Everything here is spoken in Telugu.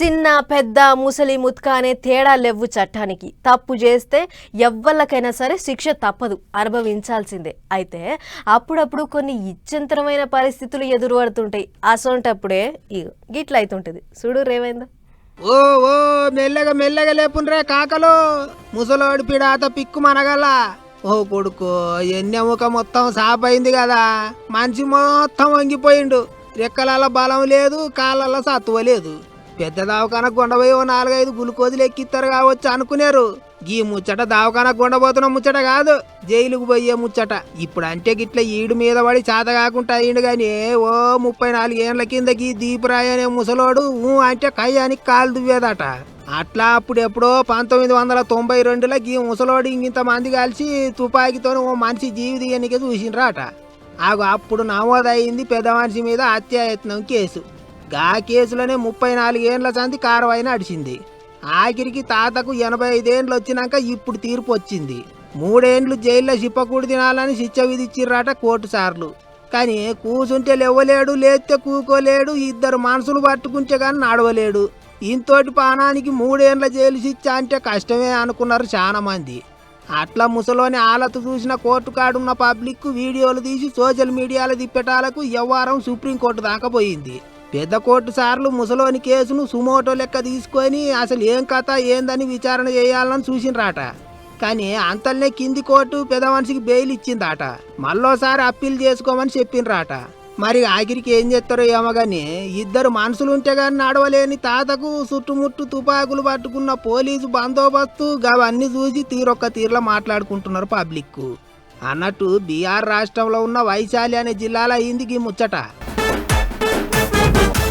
చిన్న పెద్ద ముసలి ముత్క అనే తేడా లేవు చట్టానికి. తప్పు చేస్తే ఎవ్వళ్ళకైనా సరే శిక్ష తప్పదు, అనుభవించాల్సిందే. అయితే అప్పుడప్పుడు కొన్ని ఇచ్చంతరమైన పరిస్థితులు ఎదురుపడుతుంటాయి. అసొంటప్పుడే గిట్ల అవుతుంటుంది. చూడు రేమైందో. ఓ ఓ మెల్లగా మెల్లగా లేపుండ్రే కాకలు, ముసలోడి పిడాత పిక్కు మనగల. ఓ కొడుకు, ఎన్నెముక మొత్తం సాపైంది కదా, మనిషి మొత్తం వంగిపోయిండు. రెక్కల బలం లేదు, కాళ్ళ సత్తువ లేదు. పెద్ద దవాఖాన కొండపోయి 4-5 గులుకోజులు ఎక్కిస్తారు కావచ్చు అనుకునేరు. ఈ ముచ్చట దవాఖాన కొండపోతున్న ముచ్చట కాదు, జైలుకు పోయే ముచ్చట. ఇప్పుడు అంటే గిట్ల ఈడు మీద పడి చేత కాకుండా అయ్యిండు గాని, ఓ 34 ఏళ్ల కిందకి దీపురాయ్ అనే ముసలోడు అంటే కయ్యానికి కాలు దువ్వేదట. అట్లా అప్పుడెప్పుడో 1992లో ఈ ముసలోడు ఇంతమంది కలిసి తుపాకీతో ఓ మనిషి జీవి తీయనికే చూసిండ్రాట. అప్పుడు నమోదయింది పెద్ద మనిషి మీద హత్యాయత్నం కేసు. గా కేసులోనే 34 ఏళ్ల సంది కారవాయి నడిచింది. ఆఖరికి తాతకు 85 ఏండ్లు వచ్చినాక ఇప్పుడు తీర్పు వచ్చింది. 3 ఏండ్లు జైల్లో చిప్పకూడి తినాలని శిక్ష విధిచ్చిర్రాట కోర్టు సార్లు. కానీ కూసుంటే లేవలేడు, లేస్తే కూకోలేడు, 2 మనసులు పట్టుకుంటే కానీ నడవలేడు. ఇంతోటి పానానికి 3 ఏండ్ల జైలు శిక్ష అంటే కష్టమే అనుకున్నారు చాలా మంది. అట్లా ముసలోని ఆలతు చూసిన కోర్టు కాడున్న పబ్లిక్ వీడియోలు తీసి సోషల్ మీడియాలో తిప్పేటాలకు వ్యవహారం సుప్రీంకోర్టు దాకా పోయింది. పెద్ద కోర్టు సార్లు ముసలోని కేసును సుమోటో లెక్క తీసుకొని అసలు ఏం కథ ఏందని విచారణ చేయాలని చూసిండ్రాట. కానీ అంతల్నే కింది కోర్టు పెద్ద మనిషికి బెయిల్ ఇచ్చిందాట. మళ్ళోసారి అప్పీల్ చేసుకోమని చెప్పిండ్రాట. మరి ఆఖరికి ఏం చేస్తారో ఏమో గాని, 2 మనుషులు ఉంటే గాని నడవలేని తాతకు చుట్టుముట్టు తుపాకులు పట్టుకున్న పోలీసు బందోబస్తు అవన్నీ చూసి తీరొక్క తీరులో మాట్లాడుకుంటున్నారు పబ్లిక్. అన్నట్టు బీహార్ రాష్ట్రంలో ఉన్న వైశాలి అనే జిల్లాలో అయింది ఈ ముచ్చట.